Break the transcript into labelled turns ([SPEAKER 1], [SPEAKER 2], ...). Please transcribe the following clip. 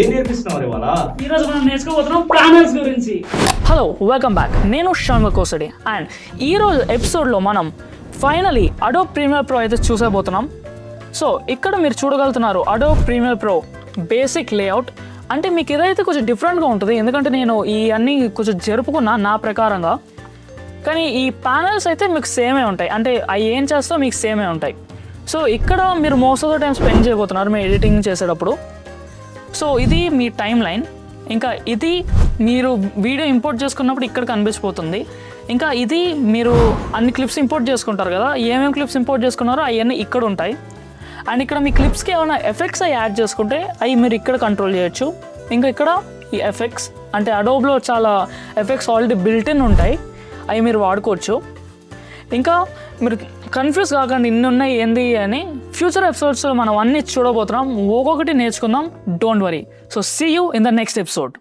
[SPEAKER 1] ఏం నేర్పిస్తున్నారు ఇవాళ?
[SPEAKER 2] ఈ రోజు మనం నేర్చుకోబోతున్నాం ప్యానల్స్ గురించి.
[SPEAKER 3] Hello, welcome back. నేను షణ్ముఖ కోసడి అండ్ ఈరోజు ఎపిసోడ్లో మనం ఫైనలీ అడోబ్ ప్రీమియర్ ప్రో అయితే చూసేబోతున్నాం. సో ఇక్కడ మీరు చూడగలుగుతున్నారు Adobe Premiere Pro basic layout. అంటే మీకు ఇదైతే కొంచెం డిఫరెంట్గా ఉంటుంది, ఎందుకంటే నేను ఈ అన్నీ కొంచెం జరుపుకున్నా నా ప్రకారంగా. కానీ ఈ ప్యానల్స్ అయితే మీకు సేమే ఉంటాయి, అంటే అవి ఏం చేస్తో మీకు సేమే ఉంటాయి. సో ఇక్కడ మీరు most of the time spend చేయబోతున్నారు మీ ఎడిటింగ్ చేసేటప్పుడు. సో ఇది మీ టైం లైన్, ఇంకా ఇది మీరు వీడియో ఇంపోర్ట్ చేసుకున్నప్పుడు ఇక్కడ కనిపించిపోతుంది. ఇంకా ఇది మీరు అన్ని క్లిప్స్ ఇంపోర్ట్ చేసుకుంటారు కదా, ఏమేమి క్లిప్స్ ఇంపోర్ట్ చేసుకున్నారో అవన్నీ ఇక్కడ ఉంటాయి. అండ్ ఇక్కడ మీ క్లిప్స్కి ఏమైనా ఎఫెక్ట్స్ అవి యాడ్ చేసుకుంటే అవి మీరు ఇక్కడ కంట్రోల్ చేయొచ్చు. ఇంకా ఇక్కడ ఈ ఎఫెక్ట్స్, అంటే అడోబ్లో చాలా ఎఫెక్ట్స్ ఆల్రెడీ బిల్ట్ ఇన్ ఉంటాయి, అవి మీరు వాడుకోవచ్చు. ఇంకా మీరు కన్ఫ్యూజ్ కాకండి ఇన్ని ఉన్నాయి ఏంది అని. ఫ్యూచర్ ఎపిసోడ్స్లో మనం అన్నీ చూడబోతున్నాం, ఒక్కొక్కటి నేర్చుకుందాం. Don't worry. So see you in the next episode.